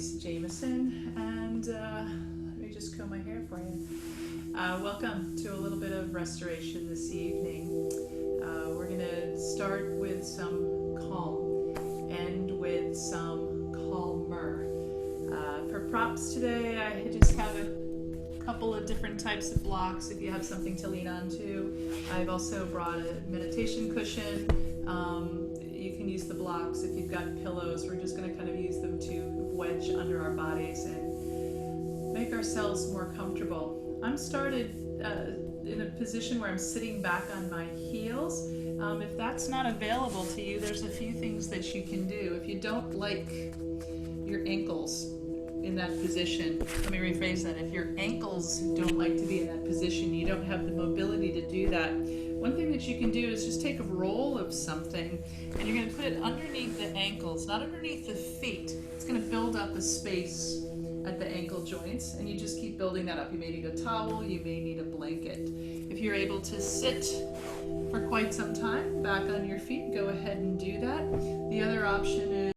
Lisa Jameson, and let me just comb my hair for you. Welcome to a little bit of restoration this evening. We're going to start with some calm, end with some calmer. For props today, I just have a couple of different types of blocks if you have something to lean onto. I've also brought a meditation cushion. You can use the blocks if you've got pillows. We're just going to kind of use them to wedge under our bodies and make ourselves more comfortable. I'm started in a position where I'm sitting back on my heels. If that's not available to you, there's a few things that you can do. If you don't like your ankles in that position, let me rephrase that. If your ankles don't like to be in that position, you don't have the mobility to do that, one thing that you can do is just take a roll of something and you're going to put it underneath the ankles, not underneath the feet. It's going to build up a space at the ankle joints, and you just keep building that up. You may need a towel, you may need a blanket. If you're able to sit for quite some time back on your feet, go ahead and do that. The other option is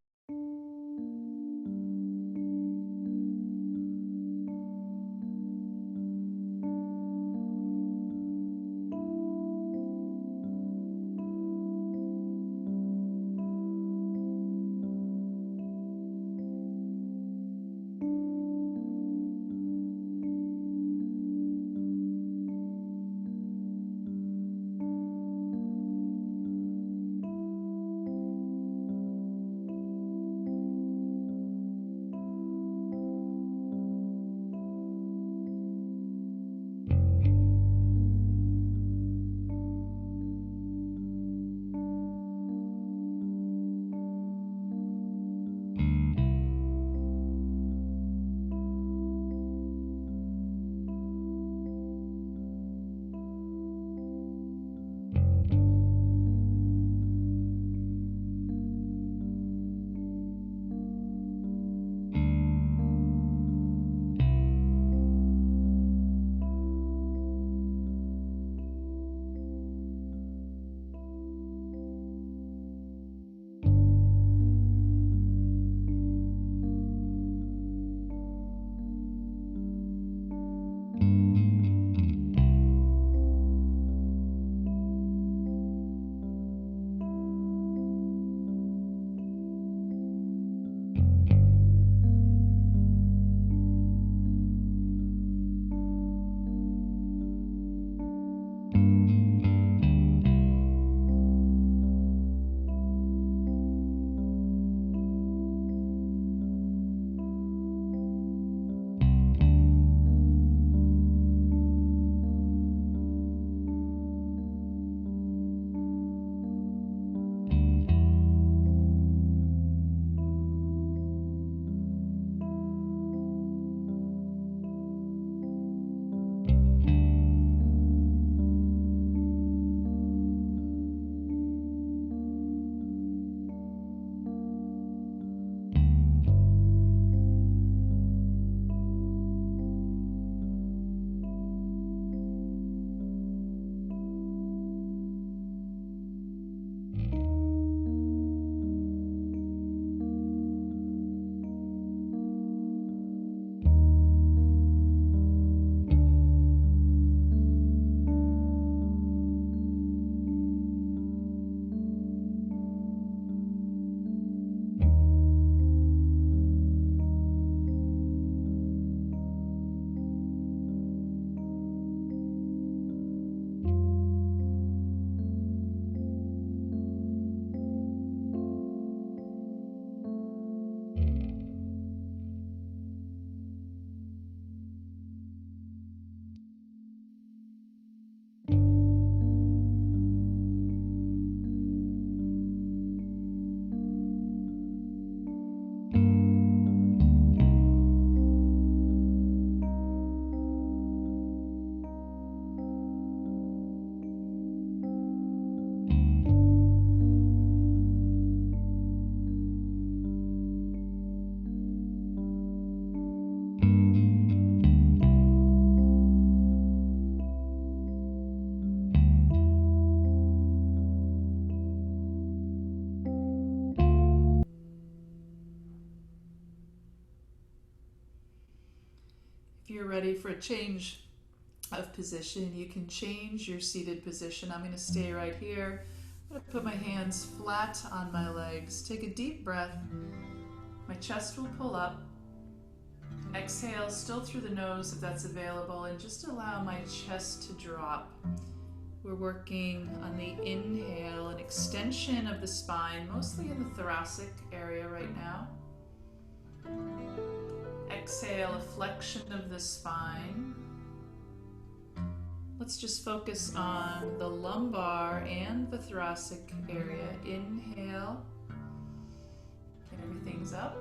If you're ready for a change of position, you can change your seated position. I'm going to stay right here. I'm going to put my hands flat on my legs. Take a deep breath. My chest will pull up. Exhale, still through the nose if that's available, and just allow my chest to drop. We're working on the inhale, an extension of the spine, mostly in the thoracic area right now. Exhale, a flexion of the spine. Let's just focus on the lumbar and the thoracic area. Inhale, and everything's up.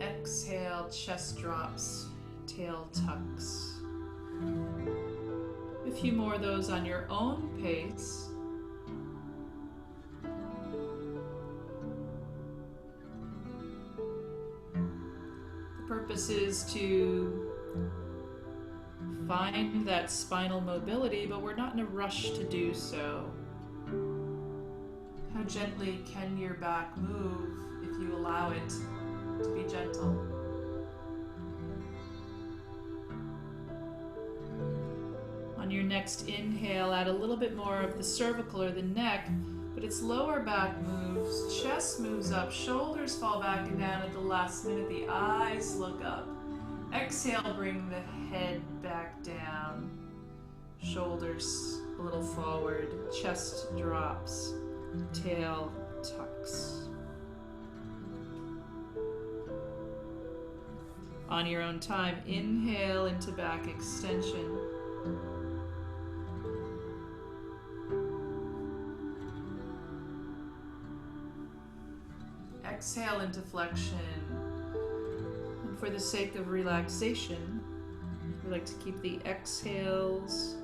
Exhale, chest drops, tail tucks. A few more of those on your own pace. The purpose is to find that spinal mobility, but we're not in a rush to do so. How gently can your back move if you allow it to be gentle? On your next inhale, add a little bit more of the cervical or the neck, but its lower back moves, chest moves up, shoulders fall back and down at the last minute, the eyes look up. Exhale, bring the head back down, shoulders a little forward, chest drops, tail tucks. On your own time, inhale into back extension. Exhale into flexion. And for the sake of relaxation, we like to keep the exhales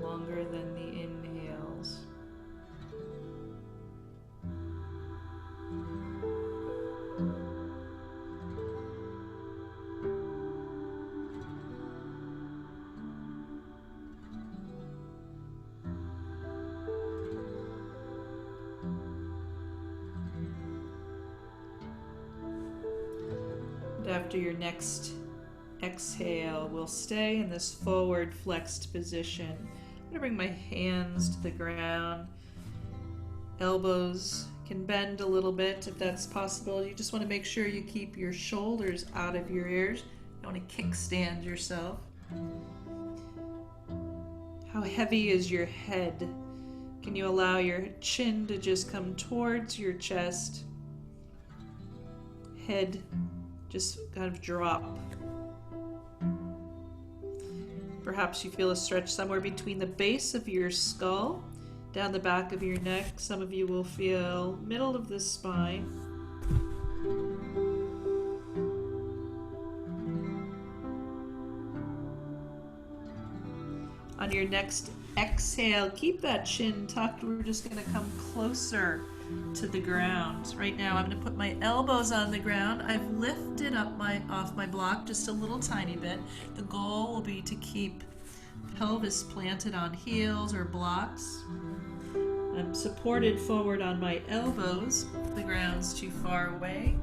longer than the inhales. After your next exhale, we'll stay in this forward flexed position. I'm going to bring my hands to the ground. Elbows can bend a little bit if that's possible. You just want to make sure you keep your shoulders out of your ears. You don't want to kickstand yourself. How heavy is your head? Can you allow your chin to just come towards your chest? Head just kind of drop. Perhaps you feel a stretch somewhere between the base of your skull, down the back of your neck. Some of you will feel middle of the spine. On your next exhale, keep that chin tucked. We're just going to come closer to the ground. Right now I'm going to put my elbows on the ground. I've lifted up off my block just a little tiny bit. The goal will be to keep pelvis planted on heels or blocks. I'm supported forward on my elbows. The ground's too far away.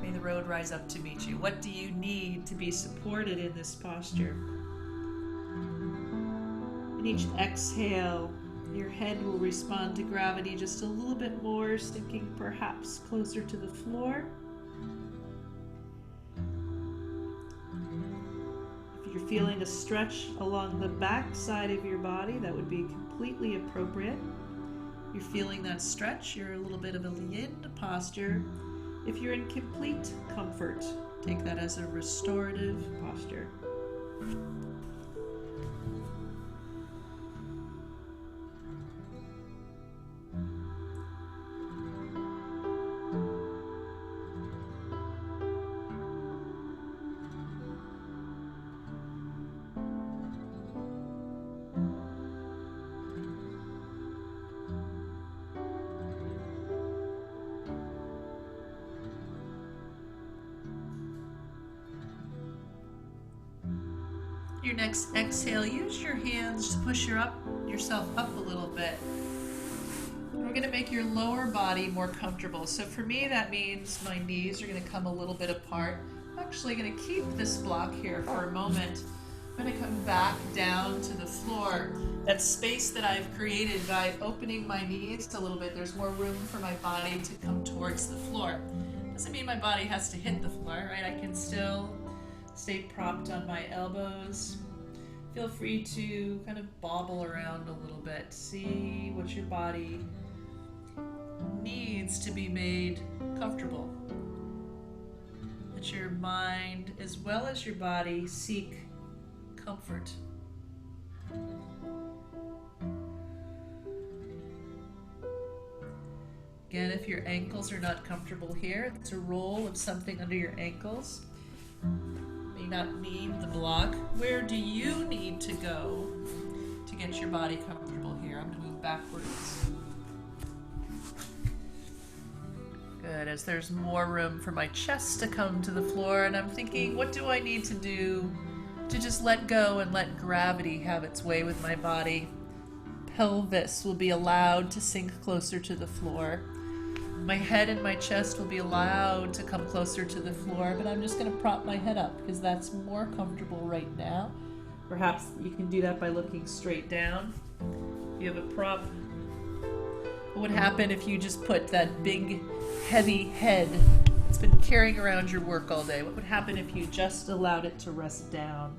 May the road rise up to meet you. What do you need to be supported in this posture? In each exhale, your head will respond to gravity just a little bit more, sinking perhaps closer to the floor. If you're feeling a stretch along the back side of your body, that would be completely appropriate. If you're feeling that stretch, you're a little bit of a yin posture. If you're in complete comfort, take that as a restorative posture. Your next exhale, use your hands to push yourself up a little bit. we're going to make your lower body more comfortable. So for me, that means my knees are going to come a little bit apart. I'm actually going to keep this block here for a moment. I'm going to come back down to the floor. That space that I've created by opening my knees a little bit, there's more room for my body to come towards the floor. Doesn't mean my body has to hit the floor, right? I can still stay propped on my elbows. Feel free to kind of bobble around a little bit. See what your body needs to be made comfortable. Let your mind as well as your body seek comfort. Again, if your ankles are not comfortable here, it's a roll of something under your ankles. May not need the block. Where do you need to go to get your body comfortable here? I'm going to move backwards. Good, as there's more room for my chest to come to the floor, and I'm thinking, what do I need to do to just let go and let gravity have its way with my body? Pelvis will be allowed to sink closer to the floor. My head and my chest will be allowed to come closer to the floor, but I'm just going to prop my head up because that's more comfortable right now. Perhaps you can do that by looking straight down. If you have a prop, what would happen if you just put that big, heavy head that's been carrying around your work all day? What would happen if you just allowed it to rest down?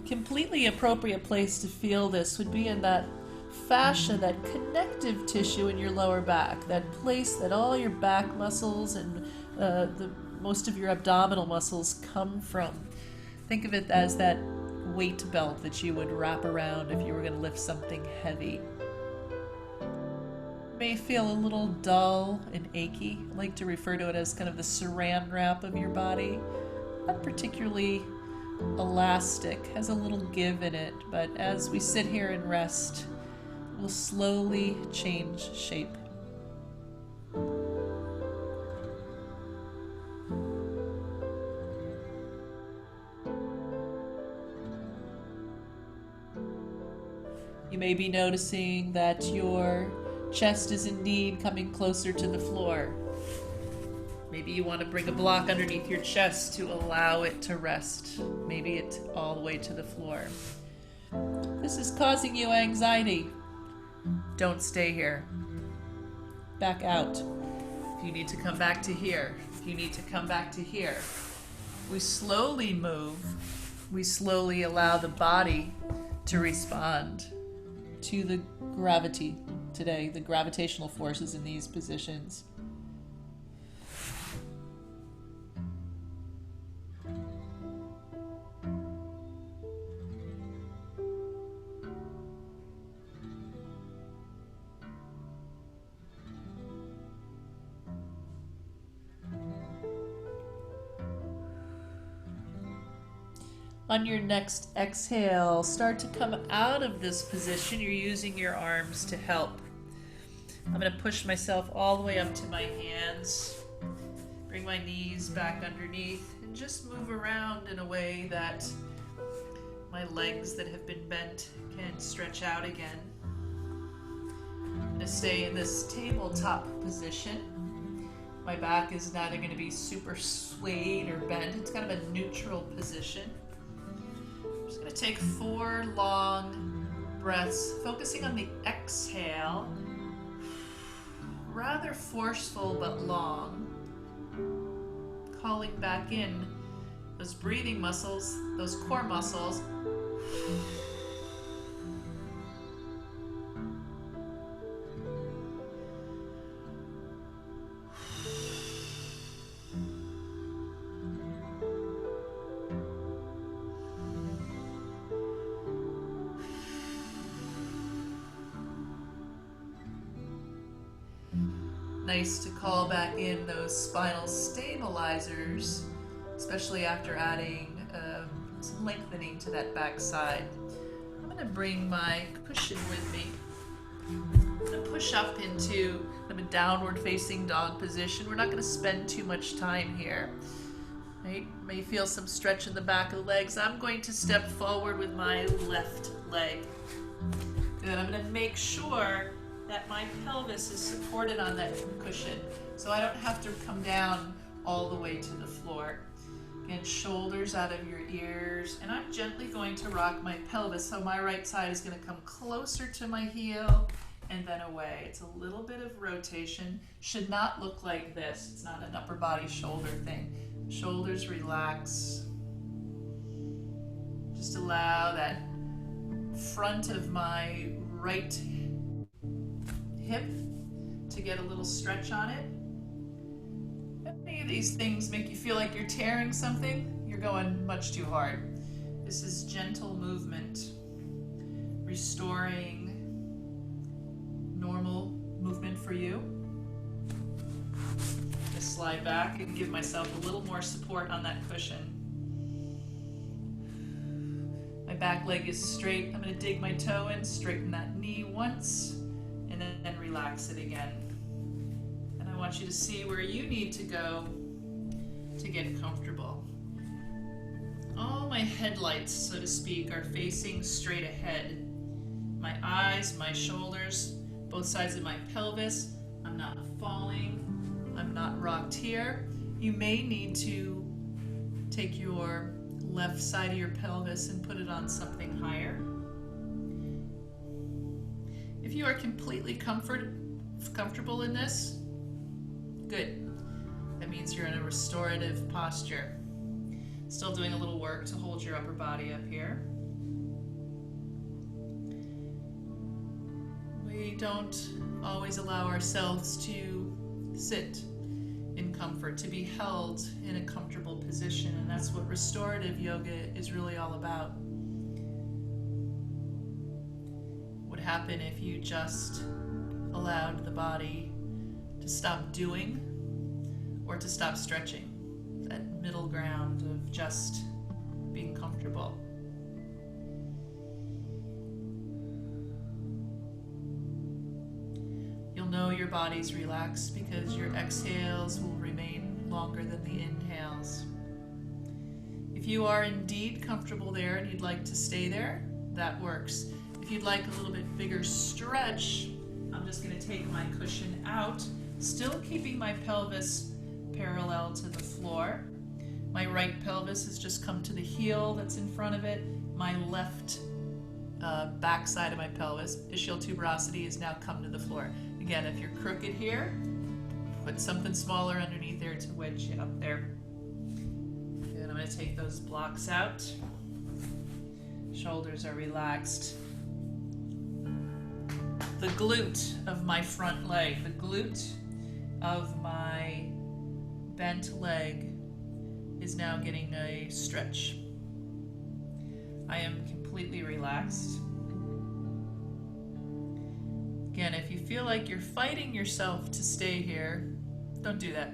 Completely appropriate place to feel this would be in that fascia, that connective tissue in your lower back, that place that all your back muscles and most of your abdominal muscles come from. Think of it as that weight belt that you would wrap around if you were going to lift something heavy. It may feel a little dull and achy. I like to refer to it as kind of the saran wrap of your body. Not particularly elastic, has a little give in it, but as we sit here and rest, we'll slowly change shape. You may be noticing that your chest is indeed coming closer to the floor. Maybe you want to bring a block underneath your chest to allow it to rest. Maybe it's all the way to the floor. This is causing you anxiety. Don't stay here. Back out. If you need to come back to here, if you need to come back to here. We slowly move. We slowly allow the body to respond to the gravity today, the gravitational forces in these positions. On your next exhale, start to come out of this position. You're using your arms to help. I'm going to push myself all the way up to my hands. Bring my knees back underneath and just move around in a way that my legs that have been bent can stretch out again. I'm going to stay in this tabletop position. My back is neither going to be super swayed or bent. It's kind of a neutral position. I'm just going to take 4 long breaths, focusing on the exhale. Rather forceful but long. Calling back in those breathing muscles, those core muscles. Nice to call back in those spinal stabilizers, especially after adding some lengthening to that back side. I'm going to bring my cushion with me. I'm going to push up into a downward facing dog position. We're not going to spend too much time here. Right? May feel some stretch in the back of the legs. I'm going to step forward with my left leg. Good. I'm going to make sure that my pelvis is supported on that cushion, so I don't have to come down all the way to the floor. Again, shoulders out of your ears, and I'm gently going to rock my pelvis, so my right side is going to come closer to my heel and then away. It's a little bit of rotation. Should not look like this. It's not an upper body shoulder thing. Shoulders relax. Just allow that front of my right hip to get a little stretch on it. If any of these things make you feel like you're tearing something, you're going much too hard. This is gentle movement, restoring normal movement for you. Just slide back and give myself a little more support on that cushion. My back leg is straight. I'm going to dig my toe in, straighten that knee once, and then relax it again. And I want you to see where you need to go to get comfortable. All my headlights, so to speak, are facing straight ahead. My eyes, my shoulders, both sides of my pelvis. I'm not falling. I'm not rocked here. You may need to take your left side of your pelvis and put it on something higher. If you are completely comfortable in this, good. That means you're in a restorative posture. Still doing a little work to hold your upper body up here. We don't always allow ourselves to sit in comfort, to be held in a comfortable position, and that's what restorative yoga is really all about. What would happen if you just allowed the body to stop doing or to stop stretching? That middle ground of just being comfortable. You'll know your body's relaxed because your exhales will remain longer than the inhales. If you are indeed comfortable there and you'd like to stay there, that works. If you'd like a little bit bigger stretch, I'm just going to take my cushion out, still keeping my pelvis parallel to the floor. My right pelvis has just come to the heel that's in front of it. My left back side of my pelvis, ischial tuberosity, has now come to the floor. Again, if you're crooked here, put something smaller underneath there to wedge you up there. And I'm going to take those blocks out. Shoulders are relaxed. The glute of my front leg, the glute of my bent leg is now getting a stretch. I am completely relaxed. Again, if you feel like you're fighting yourself to stay here, don't do that.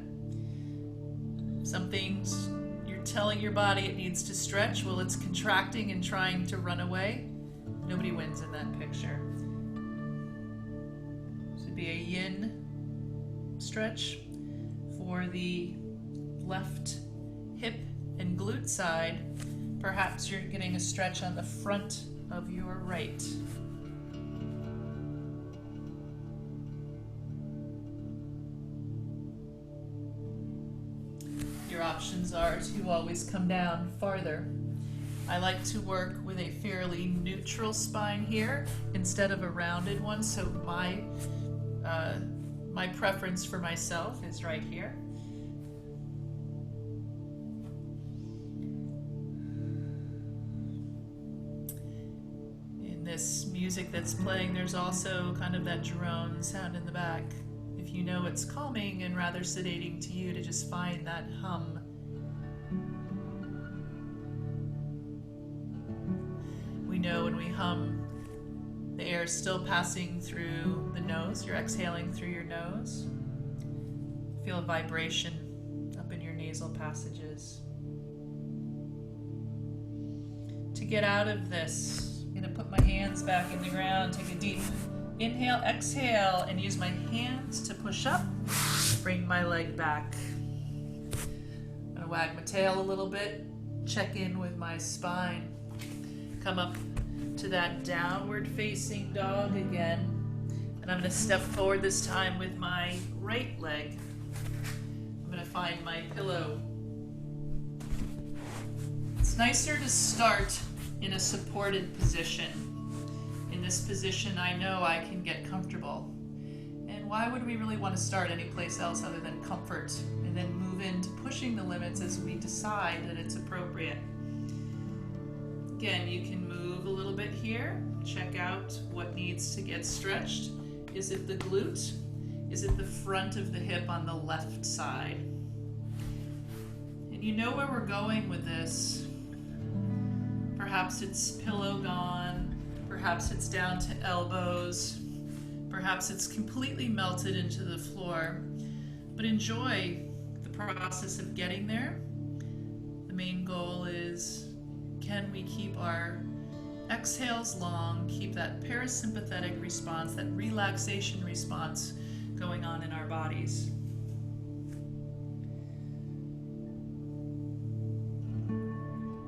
Some things you're telling your body it needs to stretch while it's contracting and trying to run away. Nobody wins in that picture. This would be a yin stretch for the left hip and glute side. Perhaps you're getting a stretch on the front of your right. Your options are to always come down farther. I like to work with a fairly neutral spine here instead of a rounded one, so my preference for myself is right here. In this music that's playing, there's also kind of that drone sound in the back. If you know it's calming and rather sedating to you, to just find that hum. We know when we hum, the air is still passing through the nose. You're exhaling through your nose. Feel a vibration up in your nasal passages. To get out of this, I'm going to put my hands back in the ground, take a deep inhale, exhale, and use my hands to push up, bring my leg back. I'm going to wag my tail a little bit, check in with my spine. Come up to that downward facing dog again. And I'm going to step forward this time with my right leg. I'm going to find my pillow. It's nicer to start in a supported position. In this position, I know I can get comfortable. And why would we really want to start anyplace else other than comfort, and then move into pushing the limits as we decide that it's appropriate? Again, you can move a little bit here. Check out what needs to get stretched. Is it the glute? Is it the front of the hip on the left side? And you know where we're going with this. Perhaps it's pillow gone. Perhaps it's down to elbows. Perhaps it's completely melted into the floor. But enjoy the process of getting there. The main goal is, can we keep our exhales long, keep that parasympathetic response, that relaxation response going on in our bodies?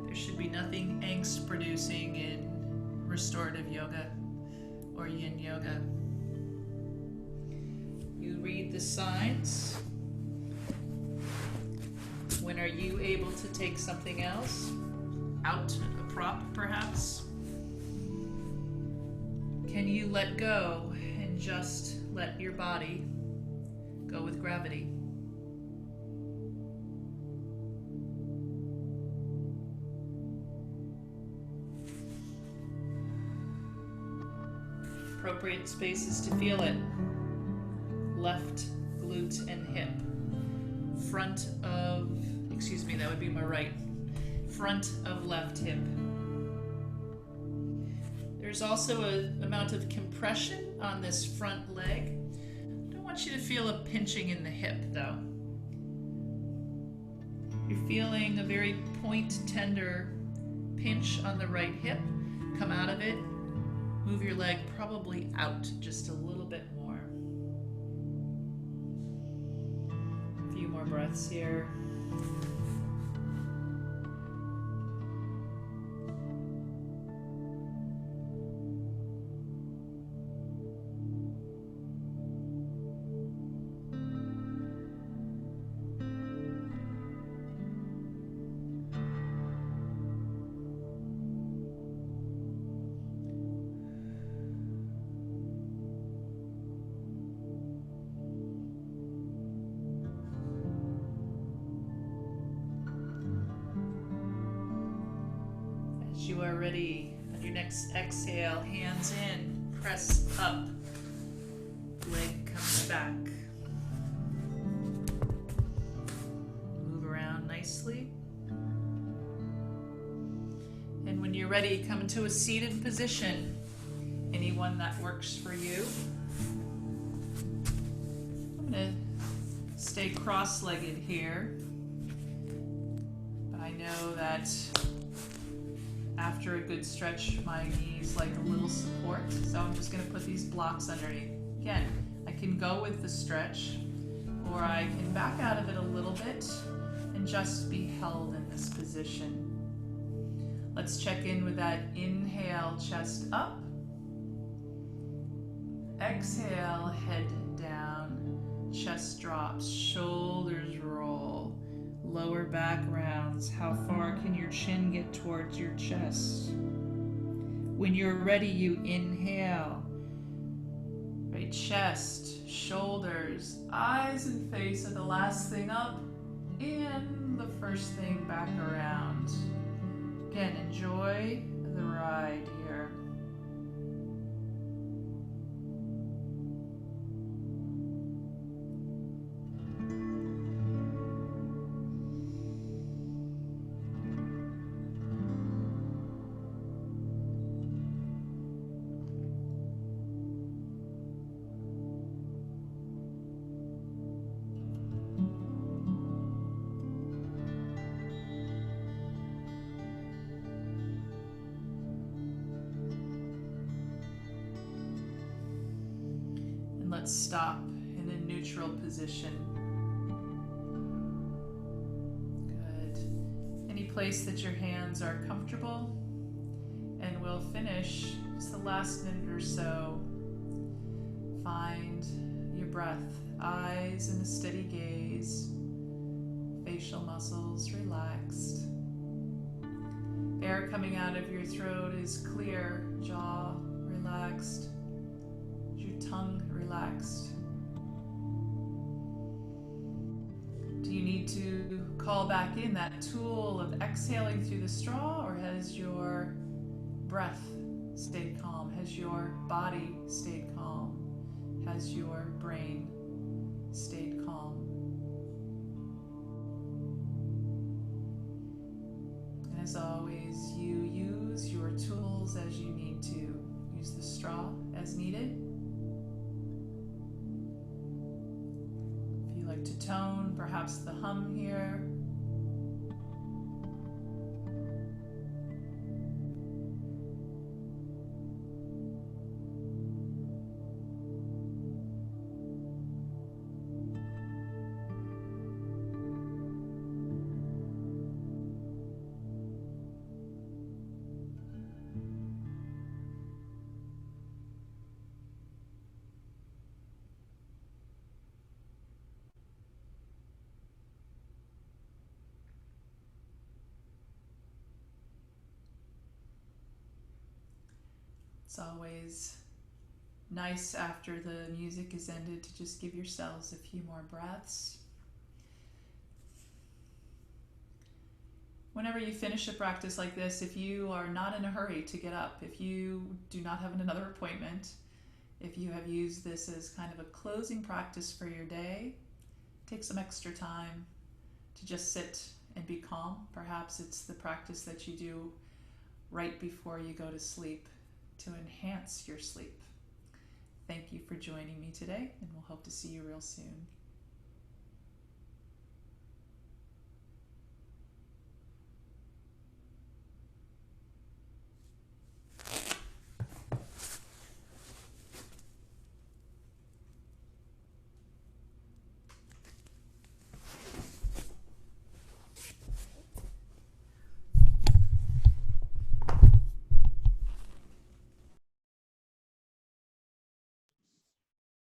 There should be nothing angst-producing in restorative yoga or yin yoga. You read the signs. When are you able to take something else? Out, a prop perhaps? Can you let go and just let your body go with gravity? Appropriate spaces to feel it. Left glute and hip. Front of, that would be my right. Front of left hip. There's also an amount of compression on this front leg. I don't want you to feel a pinching in the hip though. You're feeling a very point tender pinch on the right hip. Come out of it. Move your leg probably out just a little bit more. A few more breaths here. You are ready. On your next exhale, hands in, press up, leg comes back. Move around nicely. And when you're ready, come into a seated position. Anyone that works for you. I'm going to stay cross-legged here. But I know that after a good stretch, my knees like a little support, so I'm just going to put these blocks underneath. Again, I can go with the stretch, or I can back out of it a little bit and just be held in this position. Let's check in with that inhale, chest up. Exhale, head down, chest drops, shoulders roll. Lower back rounds. How far can your chin get towards your chest? When you're ready, you inhale. Right, chest, shoulders, eyes and face are the last thing up, and the first thing back around. Again, enjoy the ride here. Let's stop in a neutral position. Good. place that your hands are comfortable, and we'll finish just the last minute or so. Find your breath, eyes in a steady gaze, facial muscles relaxed. Air coming out of your throat is clear, jaw relaxed, your tongue relaxed. Do you need to call back in that tool of exhaling through the straw, or has your breath stayed calm? Has your body stayed calm? Has your brain stayed calm? And as always, you use your tools as you need to. Use the straw as needed. If you like to tone, perhaps the hum here. It's always nice after the music is ended to just give yourselves a few more breaths. Whenever you finish a practice like this, if you are not in a hurry to get up, if you do not have another appointment, if you have used this as kind of a closing practice for your day, take some extra time to just sit and be calm. Perhaps it's the practice that you do right before you go to sleep to enhance your sleep. Thank you for joining me today, and we'll hope to see you real soon.